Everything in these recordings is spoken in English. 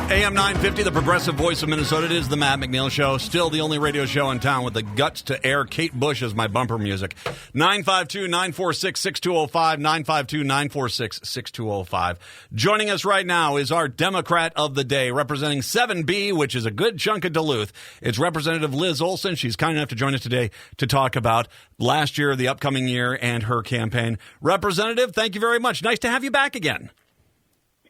AM 950, the progressive voice of Minnesota. It is the Matt McNeil Show. Still the only radio show in town with the guts to air Kate Bush as my bumper music. 952-946-6205, 952-946-6205. Joining us right now is our Democrat of the day, representing 7B, which is a good chunk of Duluth. It's Representative Liz Olson. She's kind enough to join us today to talk about last year, the upcoming year, and her campaign. Representative, thank you very much. Nice to have you back again.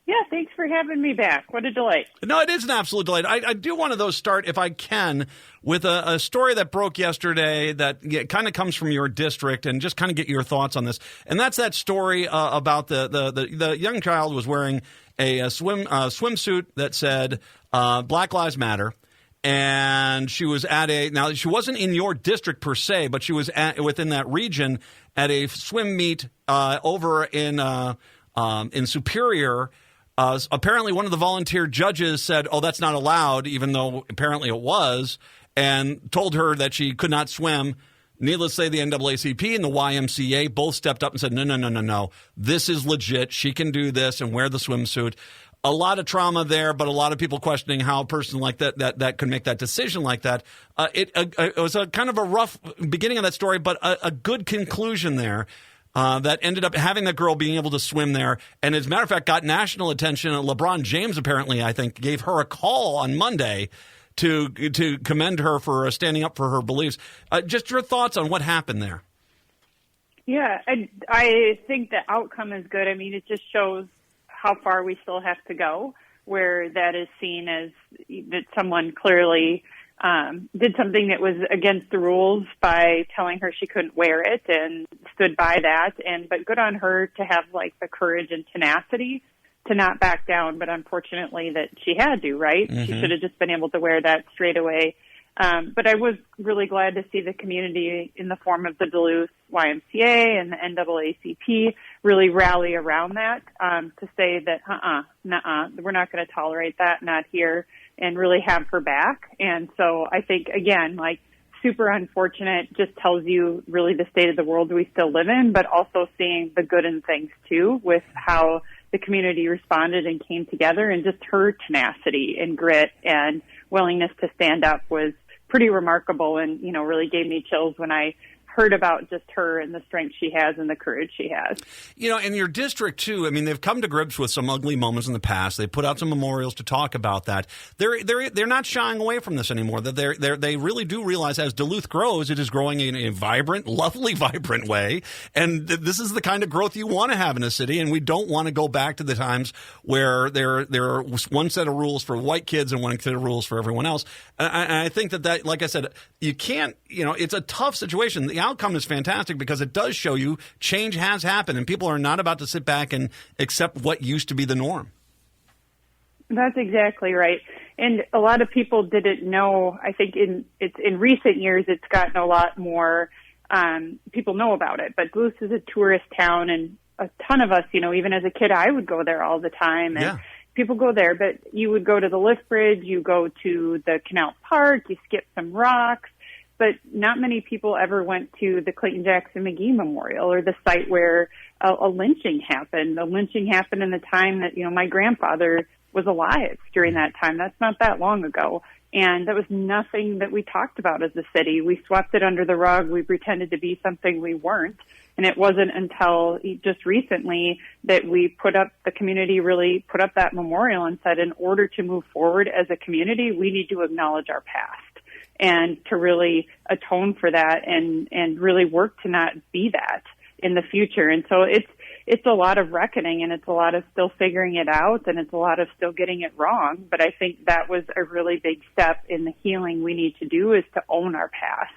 Yeah, thanks for having me back. What a delight. No, it is an absolute delight. I do want to, though, start, if I can, with a story that broke yesterday that kind of comes from your district, and just kind of get your thoughts on this. And that's that story about the young child was wearing a swimsuit that said Black Lives Matter. And she was now she wasn't in your district per se, but she was within that region at a swim meet over in Superior. Apparently, one of the volunteer judges said, "Oh, that's not allowed," even though apparently it was, and told her that she could not swim. Needless to say, the NAACP and the YMCA both stepped up and said, no, this is legit. She can do this and wear the swimsuit. A lot of trauma there, but a lot of people questioning how a person like that could make that decision like that. It was a kind of a rough beginning of that story, but a good conclusion there. That ended up having that girl being able to swim there. And as a matter of fact, got national attention. LeBron James, apparently, I think, gave her a call on Monday to commend her for standing up for her beliefs. Just your thoughts on what happened there. Yeah, I think the outcome is good. I mean, it just shows how far we still have to go, where that is seen as that someone clearly did something that was against the rules by telling her she couldn't wear it and stood by that. But good on her to have like the courage and tenacity to not back down. But unfortunately that she had to, right? Mm-hmm. She should have just been able to wear that straight away. But I was really glad to see the community in the form of the Duluth YMCA and the NAACP really rally around that, to say that, we're not going to tolerate that, not here, and really have her back. And so I think, again, like, super unfortunate, just tells you really the state of the world we still live in, but also seeing the good in things too, with how the community responded and came together, and just her tenacity and grit and willingness to stand up was pretty remarkable, and, really gave me chills when I heard about just her and the strength she has and the courage she has. In your district, too, I mean, they've come to grips with some ugly moments in the past. They put out some memorials to talk about that. They're not shying away from this anymore. They really do realize as Duluth grows, it is growing in a vibrant, lovely, vibrant way. And this is the kind of growth you want to have in a city. And we don't want to go back to the times where there are one set of rules for white kids and one set of rules for everyone else. And I think that, like I said, you can't, it's a tough situation. The outcome is fantastic because it does show you change has happened, and people are not about to sit back and accept what used to be the norm. That's exactly right. And a lot of people didn't know. I think in recent years, it's gotten a lot more, people know about it, but Duluth is a tourist town, and a ton of us, even as a kid, I would go there all the time. And yeah. People go there, but you would go to the lift bridge, you go to the Canal Park, you skip some rocks. But not many people ever went to the Clayton Jackson McGee Memorial, or the site where a lynching happened. The lynching happened in the time that, my grandfather was alive during that time. That's not that long ago. And that was nothing that we talked about as a city. We swept it under the rug. We pretended to be something we weren't. And it wasn't until just recently that the community really put up that memorial and said, in order to move forward as a community, we need to acknowledge our past, and to really atone for that and really work to not be that in the future. And so it's a lot of reckoning, and it's a lot of still figuring it out, and it's a lot of still getting it wrong. But I think that was a really big step in the healing we need to do, is to own our past,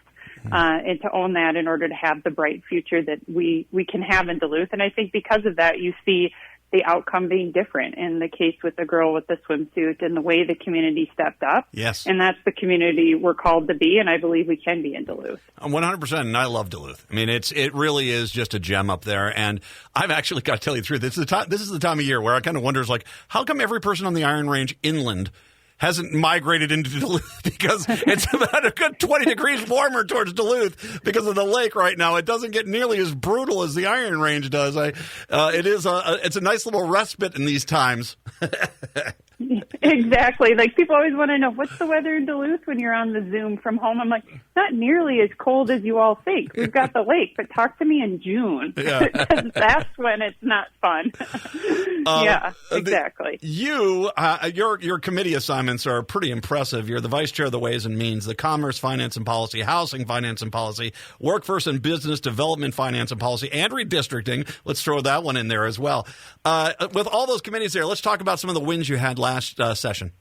and to own that in order to have the bright future that we can have in Duluth. And I think because of that, you see the outcome being different in the case with the girl with the swimsuit, and the way the community stepped up. Yes. And that's the community we're called to be, and I believe we can be in Duluth. 100%, and I love Duluth. I mean, it really is just a gem up there, and I've actually got to tell you the truth. This is the time of year where I kind of wonder, like, how come every person on the Iron Range inland hasn't migrated into Duluth, because it's about a good 20 degrees warmer towards Duluth because of the lake right now. It doesn't get nearly as brutal as the Iron Range does. It's a nice little respite in these times. Exactly. Like, people always want to know, what's the weather in Duluth when you're on the Zoom from home? I'm like, not nearly as cold as you all think. We've got the lake, but talk to me in June. Yeah. That's when it's not fun. Yeah, exactly. Your committee assignments are pretty impressive. You're the vice chair of the Ways and Means, the Commerce, Finance and Policy, Housing, Finance and Policy, Workforce and Business Development, Finance and Policy, and Redistricting. Let's throw that one in there as well. With all those committees there, let's talk about some of the wins you had last session.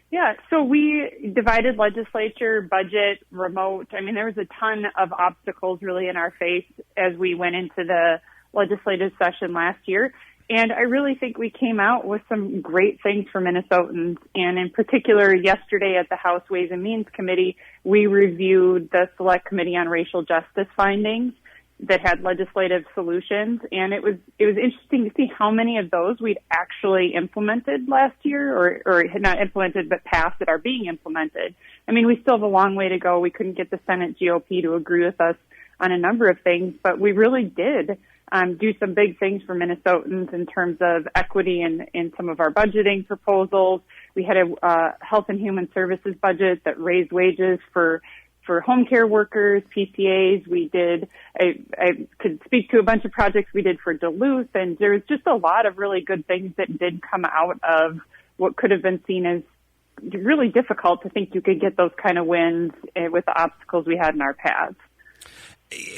Yeah, so we divided legislature, budget, remote. I mean, there was a ton of obstacles really in our face as we went into the legislative session last year. And I really think we came out with some great things for Minnesotans. And in particular, yesterday at the House Ways and Means Committee, we reviewed the Select Committee on Racial Justice findings that had legislative solutions. And it was interesting to see how many of those we'd actually implemented last year, or had not implemented but passed that are being implemented. I mean, we still have a long way to go. We couldn't get the Senate GOP to agree with us on a number of things, but we really did do some big things for Minnesotans in terms of equity in some of our budgeting proposals. We had a Health and Human Services budget that raised wages for home care workers, PCAs. We did, I could speak to a bunch of projects we did for Duluth, and there was just a lot of really good things that did come out of what could have been seen as really difficult to think you could get those kind of wins with the obstacles we had in our paths.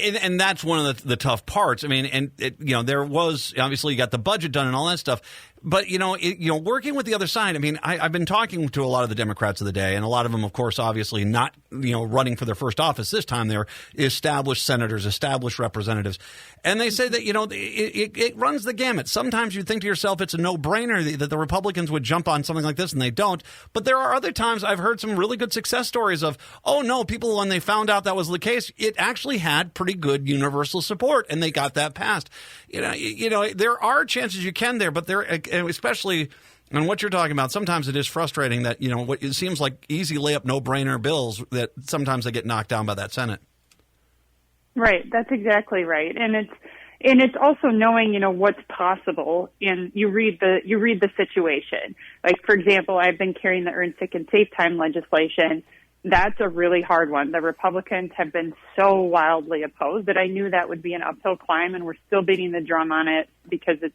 And that's one of the tough parts. I mean, there was, obviously you got the budget done and all that stuff. But, working with the other side, I mean, I've been talking to a lot of the Democrats of the day, and a lot of them, of course, obviously not, running for their first office this time. They're established senators, established representatives. And they say that, it runs the gamut. Sometimes you think to yourself it's a no-brainer that the Republicans would jump on something like this, and they don't. But there are other times I've heard some really good success stories of, oh, no, people, when they found out that was the case, it actually had pretty good universal support, and they got that passed. There are chances you can there, but especially on what you're talking about, sometimes it is frustrating that, what it seems like easy layup, no-brainer bills, that sometimes they get knocked down by that Senate. Right. That's exactly right. And it's also knowing, what's possible, and you read the situation. Like, for example, I've been carrying the Earned Sick and Safe Time legislation. That's a really hard one. The Republicans have been so wildly opposed that I knew that would be an uphill climb, and we're still beating the drum on it because it's,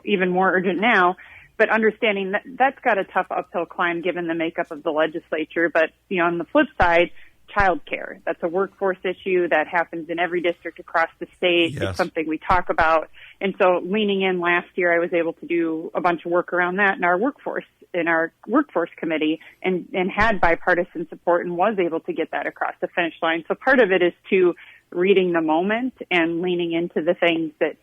even more urgent now. But understanding that that's got a tough uphill climb given the makeup of the legislature. But, on the flip side, child care. That's a workforce issue that happens in every district across the state. Yes. It's something we talk about. And so leaning in last year, I was able to do a bunch of work around that in our workforce committee, and had bipartisan support and was able to get that across the finish line. So part of it is to reading the moment and leaning into the things that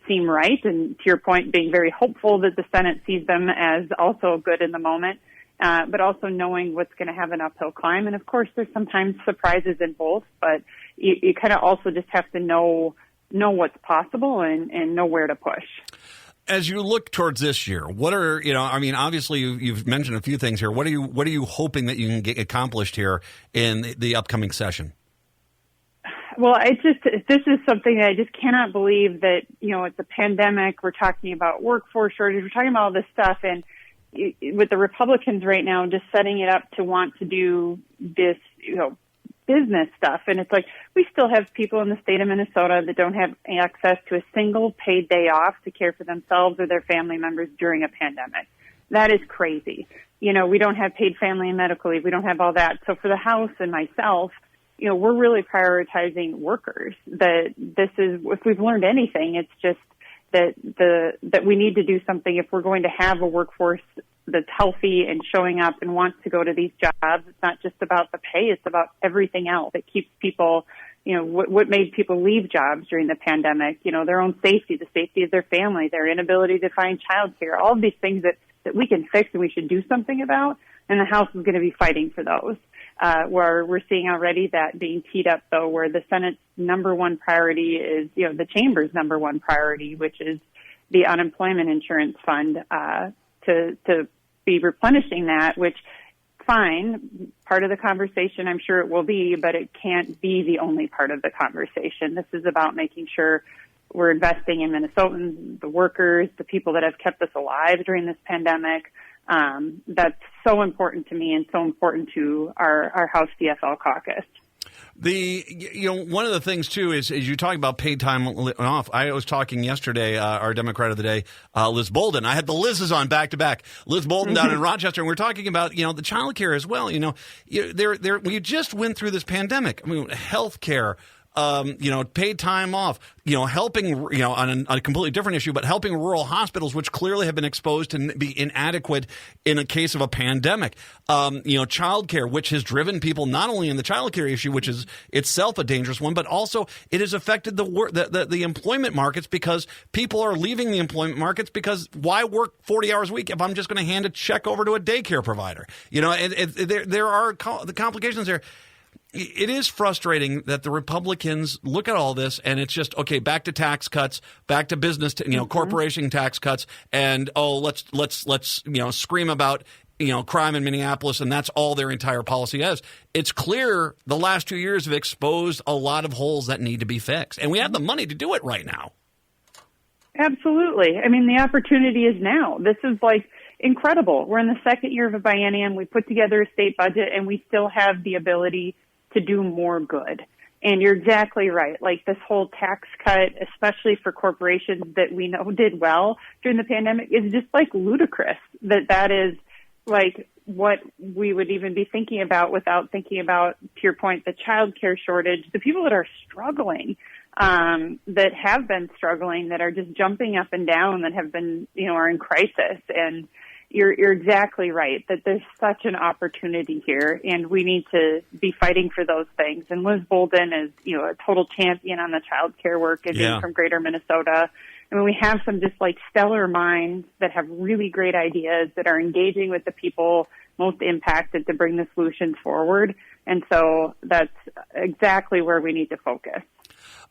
seem right. And to your point, being very hopeful that the Senate sees them as also good in the moment. But also knowing what's going to have an uphill climb. And of course, there's sometimes surprises in both, but you kind of also just have to know what's possible and know where to push. As you look towards this year, what are, obviously you've mentioned a few things here. What are you hoping that you can get accomplished here in the upcoming session? Well, this is something that I just cannot believe that, it's a pandemic. We're talking about workforce shortage. We're talking about all this stuff, and with the Republicans right now, just setting it up to want to do this, business stuff. And it's like, we still have people in the state of Minnesota that don't have access to a single paid day off to care for themselves or their family members during a pandemic. That is crazy. We don't have paid family and medical leave. We don't have all that. So for the House and myself, we're really prioritizing workers. If we've learned anything, it's just that we need to do something if we're going to have a workforce that's healthy and showing up and wants to go to these jobs. It's not just about the pay, it's about everything else that keeps people, what made people leave jobs during the pandemic, their own safety, the safety of their family, their inability to find childcare, all of these things that we can fix and we should do something about. And the House is going to be fighting for those. Where we're seeing already that being teed up, though, where the Senate's number one priority is, the Chamber's number one priority, which is the unemployment insurance fund, to be replenishing that, which, fine, part of the conversation, I'm sure it will be, but it can't be the only part of the conversation. This is about making sure we're investing in Minnesotans, the workers, the people that have kept us alive during this pandemic, That's so important to me and so important to our House CFL caucus. One of the things too is you talking about paid time off. I was talking yesterday, our Democrat of the day, Liz Bolden. I had the Liz's on back to back. Liz Bolden down in Rochester, and we're talking about the child care as well. We just went through this pandemic. I mean, health care. Paid time off, helping, on a completely different issue, but helping rural hospitals, which clearly have been exposed to be inadequate in a case of a pandemic. Childcare, which has driven people not only in the childcare issue, which is itself a dangerous one, but also it has affected the employment markets because people are leaving the employment markets because why work 40 hours a week if I'm just going to hand a check over to a daycare provider? There are the complications there. It is frustrating that the Republicans look at all this and it's just, okay, back to tax cuts, back to business, corporation tax cuts, and let's scream about crime in Minneapolis, and that's all their entire policy is. It's clear the last 2 years have exposed a lot of holes that need to be fixed, and we have the money to do it right now. Absolutely. I mean, the opportunity is now. This is incredible. We're in the second year of a biennium. We put together a state budget, and we still have the ability to do more good. And you're exactly right. This whole tax cut, especially for corporations that we know did well during the pandemic, is just ludicrous that is what we would even be thinking about without thinking about, to your point, the child care shortage, the people that are struggling, that have been struggling, that are just jumping up and down, that have been, are in crisis. And you're exactly right that there's such an opportunity here, and we need to be fighting for those things. And Liz Bolden is, a total champion on the child care work and being from Greater Minnesota. I mean, we have some just stellar minds that have really great ideas that are engaging with the people most impacted to bring the solutions forward. And so that's exactly where we need to focus.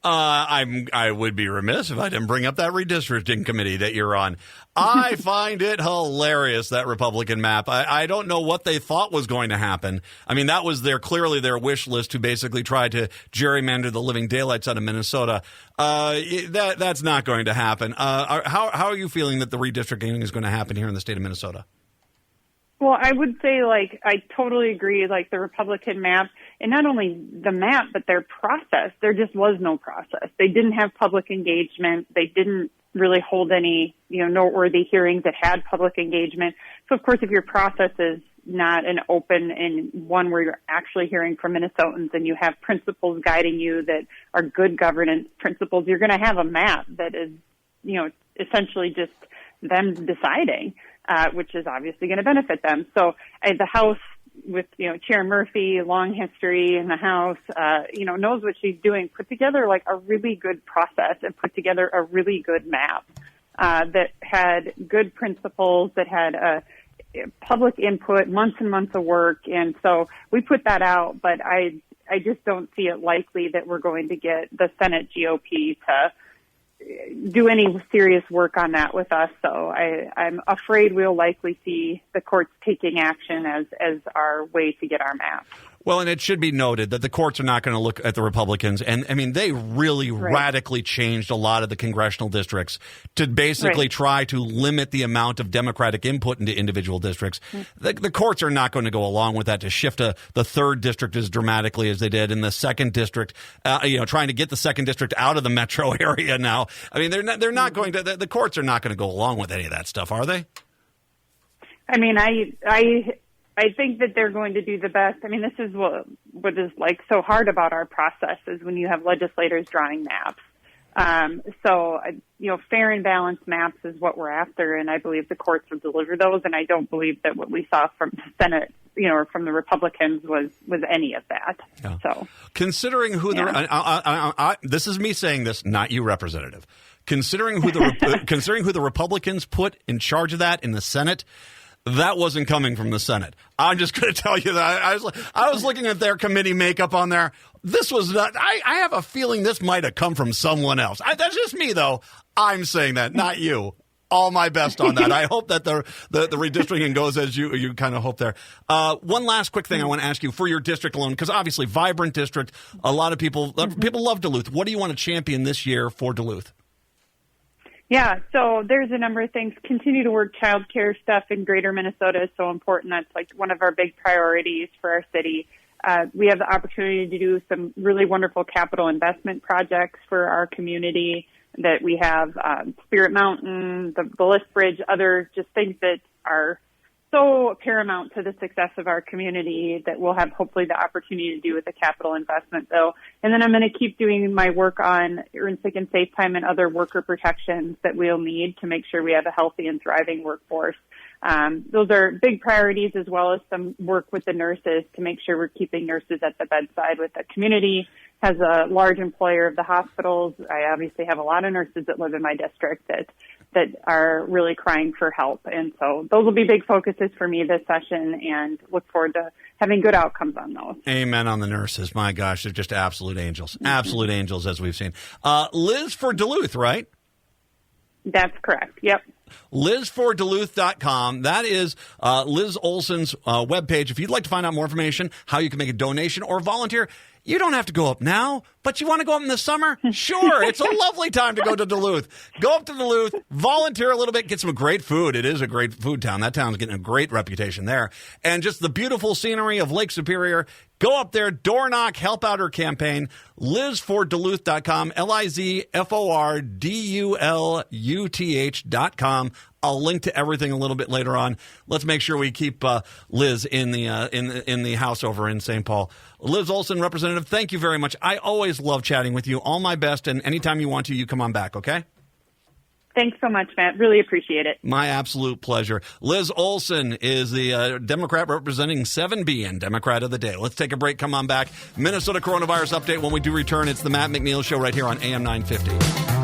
I would be remiss if I didn't bring up that redistricting committee that you're on. I find it hilarious, that Republican map. I don't know what they thought was going to happen. I mean, that was clearly their wish list to basically try to gerrymander the living daylights out of Minnesota. That's not going to happen. How are you feeling that the redistricting is going to happen here in the state of Minnesota? Well, I would say, I totally agree, the Republican map, and not only the map, but their process. There just was no process. They didn't have public engagement. They didn't really hold any, noteworthy hearings that had public engagement. So, of course, if your process is not an open and one where you're actually hearing from Minnesotans and you have principles guiding you that are good governance principles, you're going to have a map that is, essentially just them deciding. Which is obviously going to benefit them. So the House with, Chair Murphy, long history in the House, knows what she's doing, put together a really good process and put together a really good map that had good principles, that had public input, months and months of work. And so we put that out, but I just don't see it likely that we're going to get the Senate GOP to do any serious work on that with us. So I'm afraid we'll likely see the courts taking action as our way to get our map. Well, and it should be noted that the courts are not going to look at the Republicans. And, I mean, they really radically changed a lot of the congressional districts to basically try to limit the amount of Democratic input into individual districts. The courts are not going to go along with that to shift the third district as dramatically as they did in the second district, trying to get the second district out of the metro area now. I mean, they're not going to, the courts are not going to go along with any of that stuff, are they? I mean, I think that they're going to do the best. I mean, this is what is so hard about our process is when you have legislators drawing maps. Fair and balanced maps is what we're after, and I believe the courts will deliver those. And I don't believe that what we saw from the Senate, or from the Republicans was any of that. Yeah. So, considering who this is me saying this, not you, Representative. Considering who the Republicans put in charge of that in the Senate. That wasn't coming from the Senate. I'm just going to tell you that. I was looking at their committee makeup on there. This was not. I have a feeling this might have come from someone else. That's just me, though. I'm saying that, not you. All my best on that. I hope that the redistricting goes as you kind of hope there. One last quick thing I want to ask you for your district alone, because obviously vibrant district. A lot of people love Duluth. What do you want to champion this year for Duluth? Yeah, so there's a number of things. Continue to work childcare stuff in greater Minnesota is so important. That's like one of our big priorities for our city. We have the opportunity to do some really wonderful capital investment projects for our community that we have, Spirit Mountain, the Lift Bridge, other just things that are so paramount to the success of our community that we'll have hopefully the opportunity to do with the capital investment bill. And then I'm going to keep doing my work on earned sick and safe time and other worker protections that we'll need to make sure we have a healthy and thriving workforce. Those are big priorities, as well as some work with the nurses to make sure we're keeping nurses at the bedside with the community. As a large employer of the hospitals, I obviously have a lot of nurses that live in my district that are really crying for help. And so those will be big focuses for me this session, and look forward to having good outcomes on those. Amen on the nurses. My gosh, they're just absolute angels. Mm-hmm. Absolute angels, as we've seen. Liz for Duluth, right? That's correct. Yep. LizForDuluth.com. That is Liz Olson's webpage. If you'd like to find out more information, how you can make a donation or volunteer, you don't have to go up now, but you want to go up in the summer? Sure. It's a lovely time to go to Duluth. Go up to Duluth, volunteer a little bit, get some great food. It is a great food town. That town's getting a great reputation there. And just the beautiful scenery of Lake Superior. Go up there, door knock, help out her campaign. LizForDuluth.com, LizForDuluth.com. I'll link to everything a little bit later on. Let's make sure we keep Liz in the house over in St. Paul. Liz Olson, Representative, thank you very much. I always love chatting with you. All my best, and anytime you want to, you come on back, okay? Thanks so much, Matt. Really appreciate it. My absolute pleasure. Liz Olson is the Democrat representing 7B and Democrat of the Day. Let's take a break. Come on back. Minnesota Coronavirus Update. When we do return, it's the Matt McNeil Show right here on AM 950.